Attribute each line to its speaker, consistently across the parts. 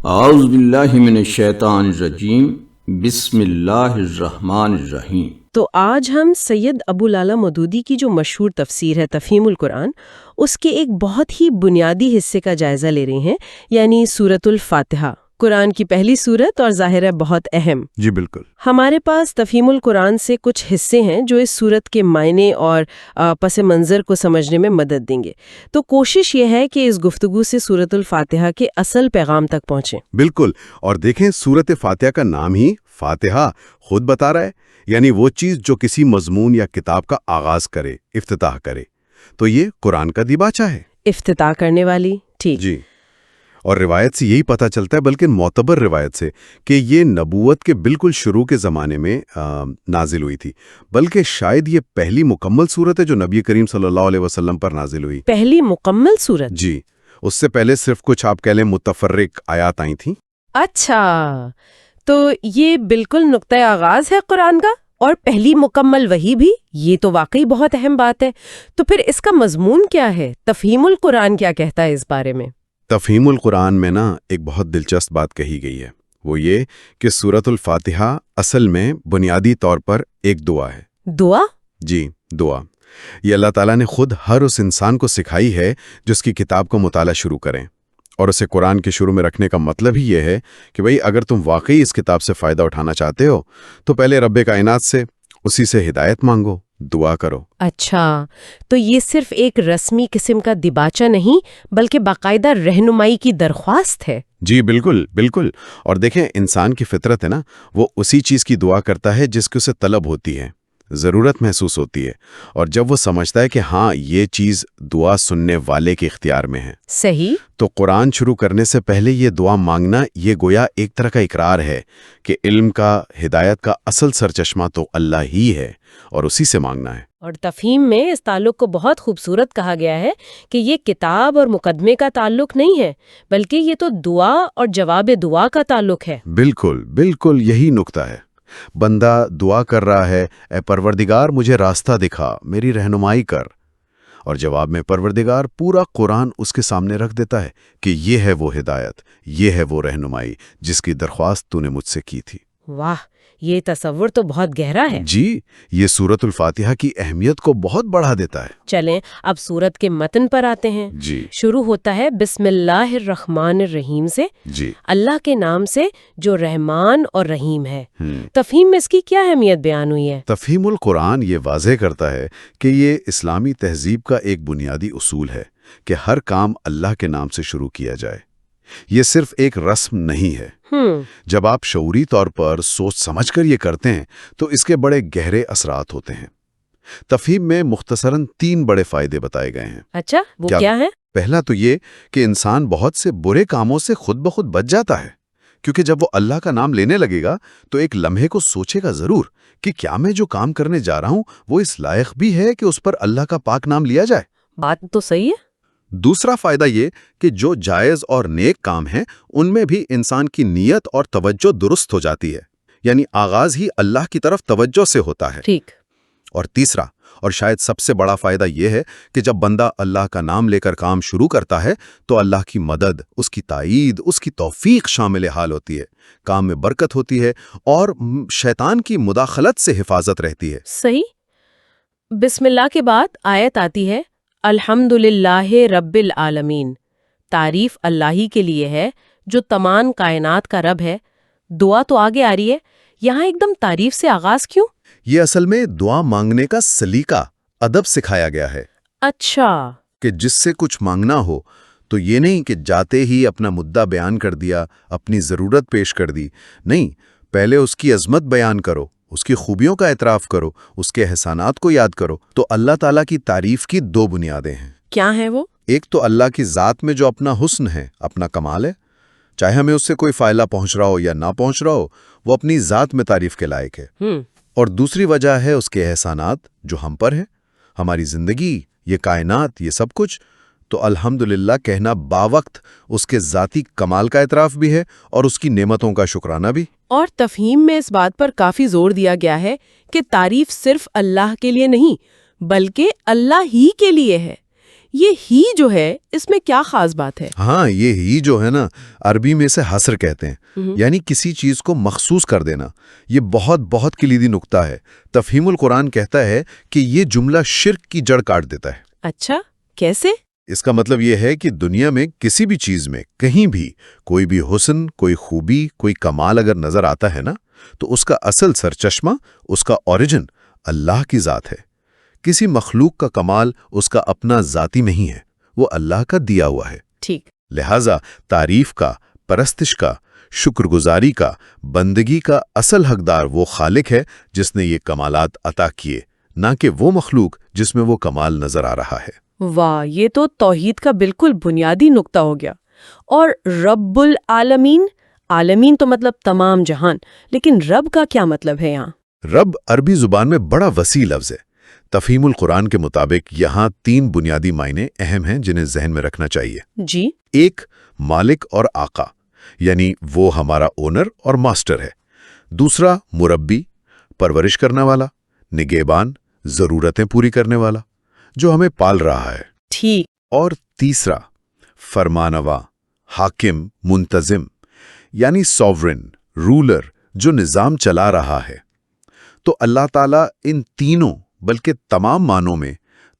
Speaker 1: اعوذ باللہ من الشیطان الرجیم بسم اللہ الرحمن الرحیم۔
Speaker 2: تو آج ہم سید ابو العلا مودودی کی جو مشہور تفسیر ہے تفہیم القرآن، اس کے ایک بہت ہی بنیادی حصے کا جائزہ لے رہے ہیں، یعنی سورۃ الفاتحہ، قرآن کی پہلی سورت اور ظاہر ہے بہت اہم۔
Speaker 3: جی بالکل۔
Speaker 2: ہمارے پاس تفہیم القرآن سے کچھ حصے ہیں جو اس سورت کے معنی اور پس منظر کو سمجھنے میں مدد دیں گے، تو کوشش یہ ہے کہ اس گفتگو سے سورۃ الفاتحہ کے اصل پیغام تک پہنچیں۔
Speaker 3: بالکل، اور دیکھیں سورت فاتحہ کا نام ہی فاتحہ خود بتا رہا ہے، یعنی وہ چیز جو کسی مضمون یا کتاب کا آغاز کرے، افتتاح کرے، تو یہ قرآن کا دیباچہ ہے۔
Speaker 2: افتتاح کرنے والی، ٹھیک
Speaker 3: جی، اور روایت سے یہی پتہ چلتا ہے، بلکہ معتبر روایت سے، کہ یہ نبوت کے بالکل شروع کے زمانے میں نازل ہوئی تھی، بلکہ شاید یہ پہلی مکمل سورت ہے جو نبی کریم صلی اللہ علیہ وسلم پر نازل ہوئی۔
Speaker 2: پہلی مکمل سورت؟
Speaker 3: جی، اس سے پہلے صرف کچھ آپ کہہ لیں متفرق آیات آئی تھیں۔
Speaker 2: اچھا، تو یہ بالکل نقطۂ آغاز ہے قرآن کا، اور پہلی مکمل وحی بھی، یہ تو واقعی بہت اہم بات ہے۔ تو پھر اس کا مضمون کیا ہے؟ تفہیم القرآن کیا کہتا ہے اس بارے میں؟
Speaker 3: تفہیم القرآن میں ایک بہت دلچسپ بات کہی گئی ہے، وہ یہ کہ سورۃ الفاتحہ اصل میں بنیادی طور پر ایک دعا ہے۔
Speaker 2: دعا؟ جی،
Speaker 3: دعا یہ اللہ تعالیٰ نے خود ہر اس انسان کو سکھائی ہے جس کی کتاب کو مطالعہ شروع کریں، اور اسے قرآن کے شروع میں رکھنے کا مطلب ہی یہ ہے کہ بھئی اگر تم واقعی اس کتاب سے فائدہ اٹھانا چاہتے ہو تو پہلے رب کائنات سے اسی سے ہدایت مانگو، دعا کرو۔
Speaker 2: اچھا، تو یہ صرف ایک رسمی قسم کا دیباچہ نہیں بلکہ باقاعدہ رہنمائی کی درخواست ہے۔
Speaker 3: جی بالکل بالکل، اور دیکھیں انسان کی فطرت ہے وہ اسی چیز کی دعا کرتا ہے جس کی اسے طلب ہوتی ہے، ضرورت محسوس ہوتی ہے، اور جب وہ سمجھتا ہے کہ ہاں یہ چیز دعا سننے والے کے اختیار میں ہے،
Speaker 2: صحیح،
Speaker 3: تو قرآن شروع کرنے سے پہلے یہ دعا مانگنا یہ گویا ایک طرح کا اقرار ہے کہ علم کا، ہدایت کا اصل سرچشمہ تو اللہ ہی ہے اور اسی سے مانگنا ہے۔
Speaker 2: اور تفہیم میں اس تعلق کو بہت خوبصورت کہا گیا ہے کہ یہ کتاب اور مقدمے کا تعلق نہیں ہے، بلکہ یہ تو دعا اور جواب دعا کا تعلق ہے۔
Speaker 3: بالکل بالکل، یہی نقطہ ہے۔ بندہ دعا کر رہا ہے، اے پروردگار مجھے راستہ دکھا، میری رہنمائی کر، اور جواب میں پروردگار پورا قرآن اس کے سامنے رکھ دیتا ہے کہ یہ ہے وہ ہدایت، یہ ہے وہ رہنمائی جس کی درخواست تو نے مجھ سے کی تھی۔
Speaker 2: واہ، یہ تصور تو بہت گہرا ہے۔
Speaker 3: جی، یہ سورۃ الفاتحہ کی اہمیت کو بہت بڑھا دیتا ہے۔
Speaker 2: چلیں اب سورت کے متن پر آتے ہیں۔
Speaker 3: جی،
Speaker 2: شروع ہوتا ہے بسم اللہ الرحمن الرحیم سے،
Speaker 3: جی،
Speaker 2: اللہ کے نام سے جو رحمان اور رحیم ہے۔ تفہیم میں اس کی کیا اہمیت بیان ہوئی ہے؟
Speaker 3: تفہیم القرآن یہ واضح کرتا ہے کہ یہ اسلامی تہذیب کا ایک بنیادی اصول ہے کہ ہر کام اللہ کے نام سے شروع کیا جائے۔ یہ صرف ایک رسم نہیں ہے۔ جب آپ شعوری طور پر سوچ سمجھ کر یہ کرتے ہیں تو اس کے بڑے گہرے اثرات ہوتے ہیں۔ تفہیم میں مختصراً 3 بڑے فائدے بتائے گئے ہیں۔
Speaker 2: اچھا، وہ کیا ہے؟
Speaker 3: پہلا تو یہ کہ انسان بہت سے برے کاموں سے خود بخود بچ جاتا ہے، کیونکہ جب وہ اللہ کا نام لینے لگے گا تو ایک لمحے کو سوچے گا ضرور کہ کیا میں جو کام کرنے جا رہا ہوں وہ اس لائق بھی ہے کہ اس پر اللہ کا پاک نام لیا جائے۔
Speaker 2: بات تو صحیح ہے۔
Speaker 3: دوسرا فائدہ یہ کہ جو جائز اور نیک کام ہیں ان میں بھی انسان کی نیت اور توجہ درست ہو جاتی ہے، یعنی آغاز ہی اللہ کی طرف توجہ سے ہوتا ہے۔
Speaker 2: ٹھیک۔
Speaker 3: اور تیسرا اور شاید سب سے بڑا فائدہ یہ ہے کہ جب بندہ اللہ کا نام لے کر کام شروع کرتا ہے تو اللہ کی مدد، اس کی تائید، اس کی توفیق شامل حال ہوتی ہے، کام میں برکت ہوتی ہے اور شیطان کی مداخلت سے حفاظت رہتی ہے۔
Speaker 2: صحیح۔ بسم اللہ کے بعد آیت آتی ہے الحمدللہ رب العالمین، تعریف اللہ ہی کے لیے ہے جو تمام کائنات کا رب ہے۔ دعا تو آگے آ رہی ہے، یہاں ایک دم تعریف سے آغاز کیوں؟
Speaker 3: یہ اصل میں دعا مانگنے کا سلیقہ، ادب سکھایا گیا ہے۔
Speaker 2: اچھا،
Speaker 3: کہ جس سے کچھ مانگنا ہو تو یہ نہیں کہ جاتے ہی اپنا مدعا بیان کر دیا، اپنی ضرورت پیش کر دی، نہیں، پہلے اس کی عظمت بیان کرو، اس کی خوبیوں کا اعتراف کرو، اس کے احسانات کو یاد کرو۔ تو اللہ تعالیٰ کی تعریف کی 2 بنیادیں ہیں۔
Speaker 2: کیا ہیں وہ؟
Speaker 3: ایک تو اللہ کی ذات میں جو اپنا حسن ہے، اپنا کمال ہے، چاہے ہمیں اس سے کوئی فائدہ پہنچ رہا ہو یا نہ پہنچ رہا ہو، وہ اپنی ذات میں تعریف کے لائق ہے۔ اور دوسری وجہ ہے اس کے احسانات جو ہم پر ہیں، ہماری زندگی، یہ کائنات، یہ سب کچھ۔ تو الحمدللہ کہنا باوقت اس کے ذاتی کمال کا اعتراف بھی ہے اور اس کی نعمتوں کا شکرانہ بھی۔
Speaker 2: اور تفہیم میں اس بات پر کافی زور دیا گیا ہے کہ تعریف صرف اللہ کے لیے نہیں بلکہ اللہ ہی کے لیے ہے، یہ ہی جو ہے اس میں کیا خاص بات ہے؟
Speaker 3: ہاں، یہ ہی جو ہے نا، عربی میں سے حصر کہتے ہیں، یعنی کسی چیز کو مخصوص کر دینا۔ یہ بہت بہت کلیدی نقطہ ہے۔ تفہیم القرآن کہتا ہے کہ یہ جملہ شرک کی جڑ کاٹ دیتا ہے۔
Speaker 2: اچھا، کیسے؟
Speaker 3: اس کا مطلب یہ ہے کہ دنیا میں کسی بھی چیز میں کہیں بھی کوئی بھی حسن، کوئی خوبی، کوئی کمال اگر نظر آتا ہے نا، تو اس کا اصل سرچشمہ، اس کا اوریجن اللہ کی ذات ہے۔ کسی مخلوق کا کمال اس کا اپنا ذاتی نہیں ہے، وہ اللہ کا دیا ہوا ہے۔
Speaker 2: ٹھیک۔
Speaker 3: لہٰذا تعریف کا، پرستش کا، شکر گزاری کا، بندگی کا اصل حقدار وہ خالق ہے جس نے یہ کمالات عطا کیے، نہ کہ وہ مخلوق جس میں وہ کمال نظر آ رہا ہے۔
Speaker 2: واہ، یہ تو توحید کا بالکل بنیادی نقطہ ہو گیا۔ اور رب العالمین، عالمین تو مطلب تمام جہان، لیکن رب کا کیا مطلب ہے یہاں؟
Speaker 3: رب عربی زبان میں بڑا وسیع لفظ ہے۔ تفہیم القرآن کے مطابق یہاں 3 بنیادی معنی اہم ہیں جنہیں ذہن میں رکھنا چاہیے۔
Speaker 2: جی۔
Speaker 3: ایک، مالک اور آقا، یعنی وہ ہمارا اونر اور ماسٹر ہے۔ دوسرا، مربی، پرورش کرنے والا، نگہبان، ضرورتیں پوری کرنے والا، جو ہمیں پال رہا ہے۔
Speaker 2: ٹھیک۔
Speaker 3: اور تیسرا، فرمانوا، حاکم، منتظم، یعنی سوورن، رولر، جو نظام چلا رہا ہے۔ تو اللہ تعالیٰ ان تینوں بلکہ تمام معنوں میں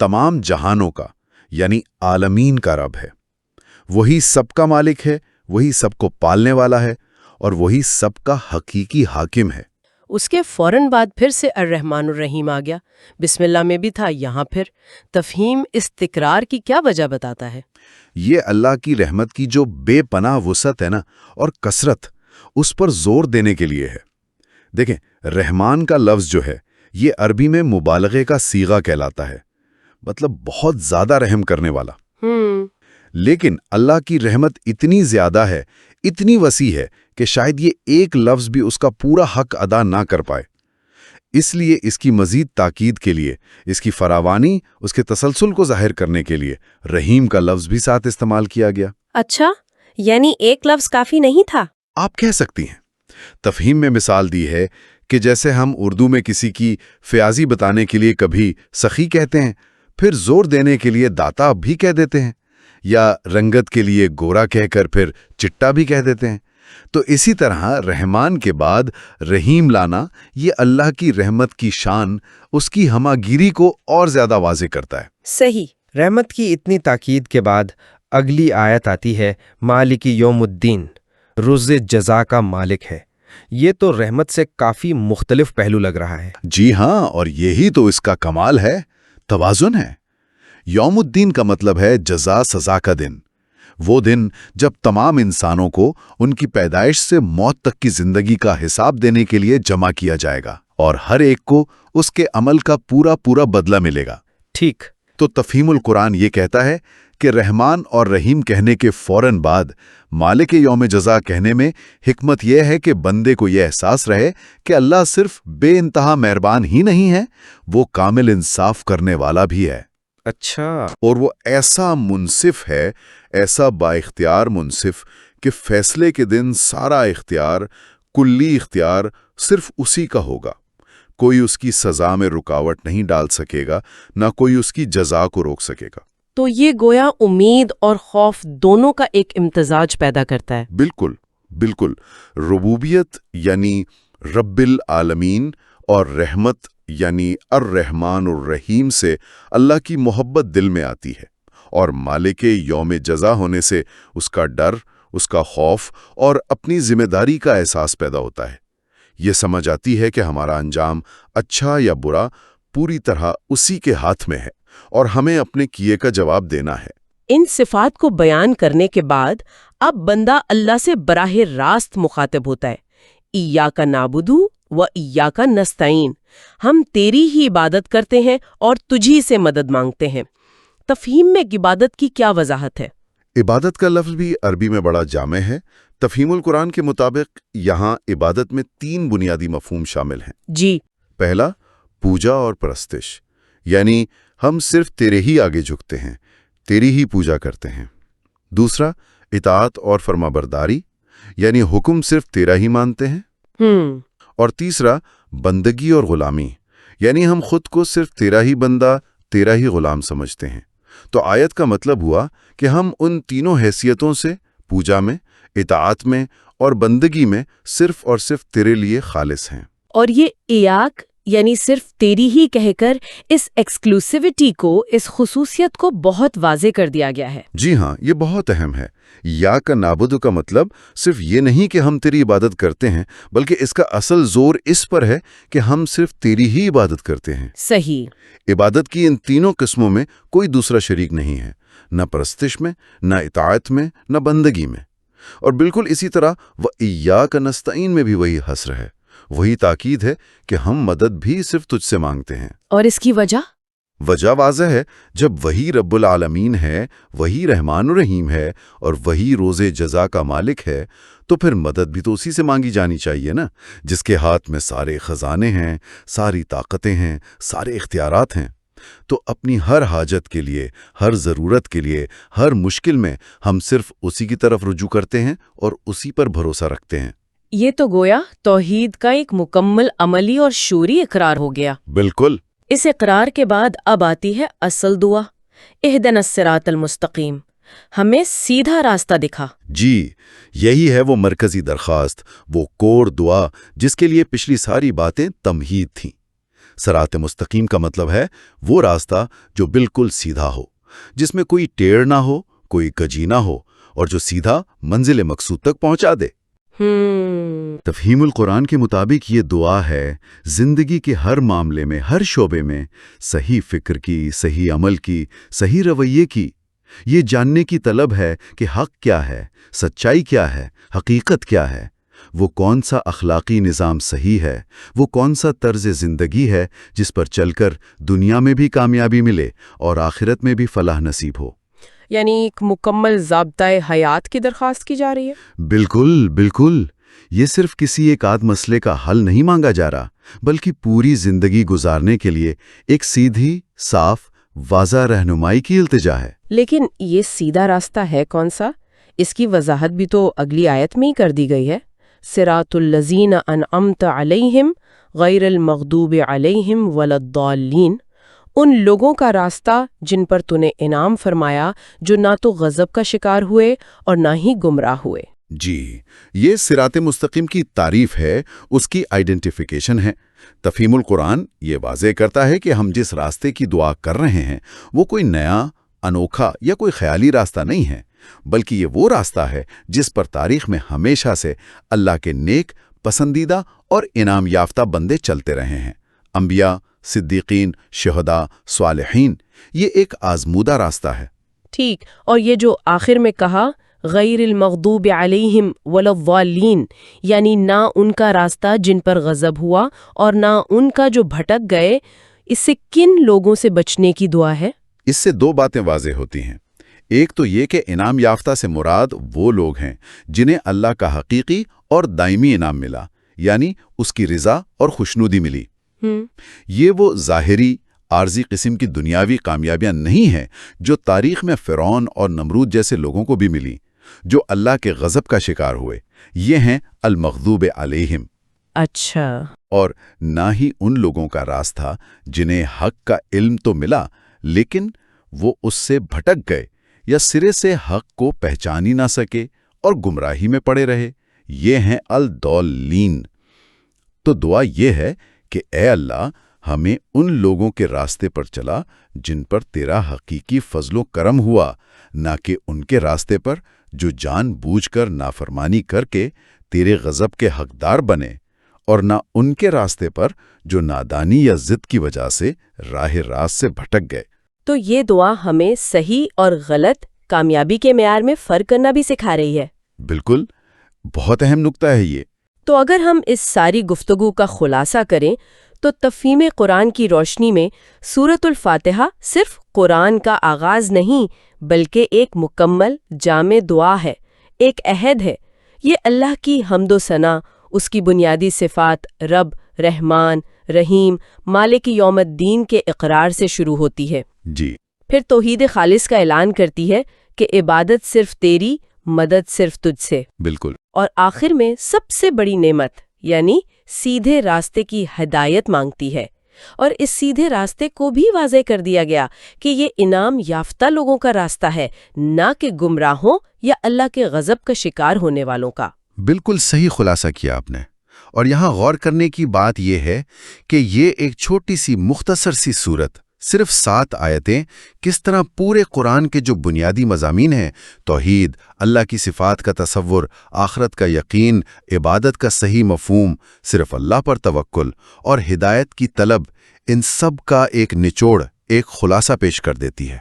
Speaker 3: تمام جہانوں کا یعنی عالمین کا رب ہے۔ وہی سب کا مالک ہے، وہی سب کو پالنے والا ہے، اور وہی سب کا حقیقی حاکم ہے۔
Speaker 2: اس کے فوراً بعد پھر سے الرحمن الرحیم آ گیا۔ بسم اللہ میں بھی تھا، یہاں پھر تفہیم اس تکرار کی کیا وجہ بتاتا ہے؟
Speaker 3: یہ اللہ کی رحمت کی جو بے پناہ وسعت ہے نا، اور کثرت، اس پر زور دینے کے لیے ہے۔ دیکھیں، رحمان کا لفظ جو ہے یہ عربی میں مبالغے کا صیغہ کہلاتا ہے، مطلب بہت زیادہ رحم کرنے والا۔ لیکن اللہ کی رحمت اتنی زیادہ ہے، اتنی وسیع ہے کہ شاید یہ ایک لفظ بھی اس کا پورا حق ادا نہ کر پائے۔ اس لیے اس کی مزید تاکید کے لیے، اس کی فراوانی، اس کے تسلسل کو ظاہر کرنے کے لیے رحیم کا لفظ بھی ساتھ استعمال کیا گیا۔
Speaker 2: اچھا، یعنی ایک لفظ کافی نہیں تھا؟
Speaker 3: آپ کہہ سکتی ہیں۔ تفہیم میں مثال دی ہے کہ جیسے ہم اردو میں کسی کی فیاضی بتانے کے لیے کبھی سخی کہتے ہیں، پھر زور دینے کے لیے داتا بھی کہہ دیتے ہیں، یا رنگت کے لیے گورا کہہ کر پھر چٹا بھی کہہ دیتے ہیں۔ تو اسی طرح رحمان کے بعد رحیم لانا یہ اللہ کی رحمت کی شان، اس کی ہمہ گیری کو اور زیادہ واضح کرتا ہے۔
Speaker 2: صحیح۔
Speaker 4: رحمت کی اتنی تاکید کے بعد اگلی آیت آتی ہے، مالک یوم الدین، روز جزا کا مالک ہے۔ یہ تو رحمت سے کافی مختلف پہلو لگ رہا ہے۔
Speaker 3: جی ہاں، اور یہی تو اس کا کمال ہے، توازن ہے۔ یوم الدین کا مطلب ہے جزا، سزا کا دن۔ وہ دن جب تمام انسانوں کو ان کی پیدائش سے موت تک کی زندگی کا حساب دینے کے لیے جمع کیا جائے گا، اور ہر ایک کو اس کے عمل کا پورا پورا بدلہ ملے گا۔
Speaker 4: ٹھیک۔
Speaker 3: تو تفہیم القرآن یہ کہتا ہے کہ رحمان اور رحیم کہنے کے فوراً بعد مالک یوم جزا کہنے میں حکمت یہ ہے کہ بندے کو یہ احساس رہے کہ اللہ صرف بے انتہا مہربان ہی نہیں ہے، وہ کامل انصاف کرنے والا بھی ہے۔
Speaker 4: اچھا۔
Speaker 3: اور وہ ایسا منصف ہے، ایسا با اختیار منصف کہ فیصلے کے دن سارا اختیار، کلی اختیار صرف اسی کا ہوگا۔ کوئی اس کی سزا میں رکاوٹ نہیں ڈال سکے گا، نہ کوئی اس کی جزا کو روک سکے گا۔
Speaker 2: تو یہ گویا امید اور خوف دونوں کا ایک امتزاج پیدا کرتا ہے۔
Speaker 3: بالکل بالکل۔ ربوبیت یعنی رب العالمین، اور رحمت یعنی الرحمن الرحیم سے اللہ کی محبت دل میں آتی ہے، اور مالک یوم جزا ہونے سے اس کا ڈر، اس کا خوف اور اپنی ذمہ داری کا احساس پیدا ہوتا ہے۔ یہ سمجھ آتی ہے کہ ہمارا انجام اچھا یا برا پوری طرح اسی کے ہاتھ میں ہے، اور ہمیں اپنے کیے کا جواب دینا ہے۔
Speaker 2: ان صفات کو بیان کرنے کے بعد اب بندہ اللہ سے براہ راست مخاطب ہوتا ہے۔ ایاک نعبد و ایاک نستعین، ہم تیری ہی عبادت کرتے ہیں اور تجھی سے مدد مانگتے ہیں۔ تفہیم میں عبادت کی کیا وضاحت ہے؟
Speaker 3: عبادت کا لفظ بھی عربی میں بڑا جامع ہے۔ تفہیم القرآن کے مطابق یہاں عبادت میں 3 بنیادی مفہوم شامل ہیں۔
Speaker 2: جی۔
Speaker 3: پہلا، پوجا اور پرستش، یعنی ہم صرف تیرے ہی آگے جھکتے ہیں، تیری ہی پوجا کرتے ہیں۔ دوسرا، اطاعت اور فرمانبرداری، یعنی حکم صرف تیرا ہی مانتے ہیں۔ اور تیسرا، بندگی اور غلامی، یعنی ہم خود کو صرف تیرا ہی بندہ، تیرا ہی غلام سمجھتے ہیں، تو آیت کا مطلب ہوا کہ ہم ان تینوں حیثیتوں سے پوجا میں، اطاعت میں اور بندگی میں صرف اور صرف تیرے لیے خالص ہیں۔
Speaker 2: اور یہ ایاک یعنی صرف تیری ہی کہہ کر اس ایکسکلوسیوٹی کو، اس خصوصیت کو بہت واضح کر دیا گیا ہے۔
Speaker 3: جی ہاں، یہ بہت اہم ہے۔ یا کا نابود کا مطلب صرف یہ نہیں کہ ہم تیری عبادت کرتے ہیں، بلکہ اس کا اصل زور اس پر ہے کہ ہم صرف تیری ہی عبادت کرتے ہیں۔
Speaker 2: صحیح۔
Speaker 3: عبادت کی ان تینوں قسموں میں کوئی دوسرا شریک نہیں ہے، نہ پرستش میں، نہ اطاعت میں، نہ بندگی میں۔ اور بالکل اسی طرح وَإِيَّاكَ نَسْتَعِينُ میں بھی وہی حصر ہے، وہی تاکید ہے کہ ہم مدد بھی صرف تجھ سے مانگتے ہیں۔
Speaker 2: اور اس کی وجہ
Speaker 3: واضح ہے، جب وہی رب العالمین ہے، وہی رحمان الرحیم ہے اور وہی روز جزا کا مالک ہے، تو پھر مدد بھی تو اسی سے مانگی جانی چاہیے نا، جس کے ہاتھ میں سارے خزانے ہیں، ساری طاقتیں ہیں، سارے اختیارات ہیں۔ تو اپنی ہر حاجت کے لیے، ہر ضرورت کے لیے، ہر مشکل میں ہم صرف اسی کی طرف رجوع کرتے ہیں اور اسی پر بھروسہ رکھتے ہیں۔
Speaker 2: یہ تو گویا توحید کا ایک مکمل عملی اور شعوری اقرار ہو گیا۔
Speaker 3: بالکل۔
Speaker 2: اس اقرار کے بعد اب آتی ہے اصل دعا، اہدنا الصراط المستقیم، ہمیں سیدھا راستہ دکھا۔
Speaker 3: جی، یہی ہے وہ مرکزی درخواست، وہ کور دعا جس کے لیے پچھلی ساری باتیں تمہید تھیں۔ صراط مستقیم کا مطلب ہے وہ راستہ جو بالکل سیدھا ہو، جس میں کوئی ٹیڑھ نہ ہو، کوئی کجی نہ ہو، اور جو سیدھا منزل مقصود تک پہنچا دے۔ تفہیم القرآن کے مطابق یہ دعا ہے زندگی کے ہر معاملے میں، ہر شعبے میں صحیح فکر کی، صحیح عمل کی، صحیح رویے کی۔ یہ جاننے کی طلب ہے کہ حق کیا ہے، سچائی کیا ہے، حقیقت کیا ہے، وہ کون سا اخلاقی نظام صحیح ہے، وہ کون سا طرز زندگی ہے جس پر چل کر دنیا میں بھی کامیابی ملے اور آخرت میں بھی فلاح نصیب ہو۔
Speaker 2: یعنی ایک مکمل ضابطۂ حیات کی درخواست کی جا رہی ہے۔
Speaker 3: بالکل بالکل، یہ صرف کسی ایک آدھ مسئلے کا حل نہیں مانگا جا رہا، بلکہ پوری زندگی گزارنے کے لیے ایک سیدھی، صاف، واضح رہنمائی کی التجا ہے۔
Speaker 2: لیکن یہ سیدھا راستہ ہے کون سا؟ اس کی وضاحت بھی تو اگلی آیت میں ہی کر دی گئی ہے۔ صراط الذین انعمت علیہم غیر المغضوب علیہم ولا الضالین، ان لوگوں کا راستہ جن پر تو نے انعام فرمایا، جو نہ تو غضب کا شکار ہوئے اور نہ ہی گمراہ ہوئے۔
Speaker 3: جی، یہ صراط مستقیم کی تعریف ہے، اس کی آئیڈینٹیفیکیشن ہے۔ تفہیم القرآن یہ واضح کرتا ہے کہ ہم جس راستے کی دعا کر رہے ہیں وہ کوئی نیا، انوکھا یا کوئی خیالی راستہ نہیں ہے، بلکہ یہ وہ راستہ ہے جس پر تاریخ میں ہمیشہ سے اللہ کے نیک، پسندیدہ اور انعام یافتہ بندے چلتے رہے ہیں۔ انبیاء، صدیقین، شہداء، صالحین، یہ ایک آزمودہ راستہ ہے۔
Speaker 2: ٹھیک، اور یہ جو آخر میں کہا غیر المغضوب علیہم ولا الضالین، یعنی نہ ان کا راستہ جن پر غضب ہوا اور نہ ان کا جو بھٹک گئے، اس سے کن لوگوں سے بچنے کی دعا ہے؟
Speaker 3: اس سے دو باتیں واضح ہوتی ہیں۔ ایک تو یہ کہ انعام یافتہ سے مراد وہ لوگ ہیں جنہیں اللہ کا حقیقی اور دائمی انعام ملا، یعنی اس کی رضا اور خوشنودی ملی۔ یہ وہ ظاہری، عارضی قسم کی دنیاوی کامیابیاں نہیں ہیں جو تاریخ میں فرعون اور نمرود جیسے لوگوں کو بھی ملی، جو اللہ کے غضب کا شکار ہوئے۔ یہ ہیں المغضوب علیہم۔
Speaker 2: اچھا۔
Speaker 3: اور نہ ہی ان لوگوں کا راستہ جنہیں حق کا علم تو ملا لیکن وہ اس سے بھٹک گئے یا سرے سے حق کو پہچان ہی نہ سکے اور گمراہی میں پڑے رہے، یہ ہیں الضالین۔ تو دعا یہ ہے کہ اے اللہ، ہمیں ان لوگوں کے راستے پر چلا جن پر تیرا حقیقی فضل و کرم ہوا، نہ کہ ان کے راستے پر جو جان بوجھ کر نافرمانی کر کے تیرے غضب کے حقدار بنے، اور نہ ان کے راستے پر جو نادانی یا ضد کی وجہ سے راہ راست سے بھٹک گئے۔
Speaker 2: تو یہ دعا ہمیں صحیح اور غلط، کامیابی کے معیار میں فرق کرنا بھی سکھا رہی ہے۔
Speaker 3: بالکل، بہت اہم نکتہ ہے یہ۔
Speaker 2: تو اگر ہم اس ساری گفتگو کا خلاصہ کریں تو تفہیم قرآن کی روشنی میں سورۃ الفاتحہ صرف قرآن کا آغاز نہیں بلکہ ایک مکمل جامع دعا ہے، ایک عہد ہے۔ یہ اللہ کی حمد و ثنا، اس کی بنیادی صفات رب، رحمان، رحیم، مالک یوم الدین کے اقرار سے شروع ہوتی ہے۔
Speaker 3: جی۔
Speaker 2: پھر توحید خالص کا اعلان کرتی ہے کہ عبادت صرف تیری، مدد صرف تجھ سے۔
Speaker 3: بالکل۔
Speaker 2: اور آخر میں سب سے بڑی نعمت یعنی سیدھے راستے کی ہدایت مانگتی ہے اور اس سیدھے راستے کو بھی واضح کر دیا گیا کہ یہ انعام یافتہ لوگوں کا راستہ ہے، نہ کہ گمراہوں یا اللہ کے غضب کا شکار ہونے والوں کا۔
Speaker 3: بالکل صحیح خلاصہ کیا آپ نے۔ اور یہاں غور کرنے کی بات یہ ہے کہ یہ ایک چھوٹی سی مختصر سی سورت، صرف 7 آیتیں، کس طرح پورے قرآن کے جو بنیادی مضامین ہیں، توحید، اللہ کی صفات کا تصور، آخرت کا یقین، عبادت کا صحیح مفہوم، صرف اللہ پر توکل اور ہدایت کی طلب، ان سب کا ایک نچوڑ، ایک خلاصہ پیش کر دیتی ہے۔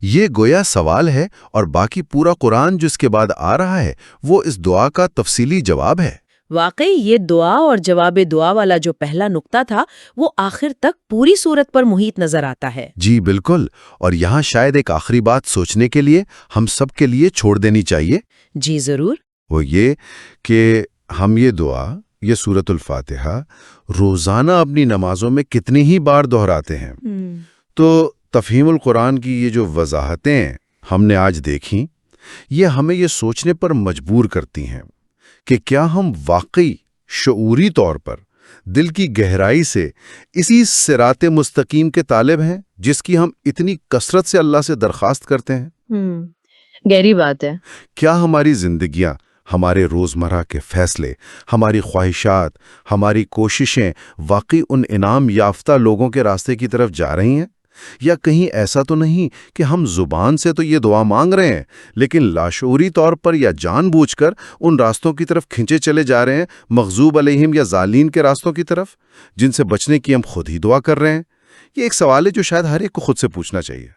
Speaker 3: یہ گویا سوال ہے، اور باقی پورا قرآن جو اس کے بعد آ رہا ہے وہ اس دعا کا تفصیلی جواب ہے۔
Speaker 2: واقعی یہ دعا اور جواب دعا والا جو پہلا نقطہ تھا وہ آخر تک پوری صورت پر محیط نظر آتا ہے۔
Speaker 3: جی بالکل، اور یہاں شاید ایک آخری بات سوچنے کے لیے ہم سب کے لیے چھوڑ دینی چاہیے۔
Speaker 2: جی ضرور۔
Speaker 3: وہ یہ کہ ہم یہ دعا، یہ سورۃ الفاتحہ روزانہ اپنی نمازوں میں کتنی ہی بار دہراتے ہیں۔ تو تفہیم القرآن کی یہ جو وضاحتیں ہم نے آج دیکھیں، یہ ہمیں یہ سوچنے پر مجبور کرتی ہیں کہ کیا ہم واقعی شعوری طور پر دل کی گہرائی سے اسی صراط مستقیم کے طالب ہیں جس کی ہم اتنی کثرت سے اللہ سے درخواست کرتے ہیں؟
Speaker 2: گہری بات ہے۔
Speaker 3: کیا ہماری زندگیاں، ہمارے روزمرہ کے فیصلے، ہماری خواہشات، ہماری کوششیں واقعی ان انعام یافتہ لوگوں کے راستے کی طرف جا رہی ہیں؟ یا کہیں ایسا تو نہیں کہ ہم زبان سے تو یہ دعا مانگ رہے ہیں لیکن لاشعوری طور پر یا جان بوجھ کر ان راستوں کی طرف کھنچے چلے جا رہے ہیں، مغضوب علیہم یا ضالین کے راستوں کی طرف، جن سے بچنے کی ہم خود ہی دعا کر رہے ہیں؟ یہ ایک سوال ہے جو شاید ہر ایک کو خود سے پوچھنا چاہیے۔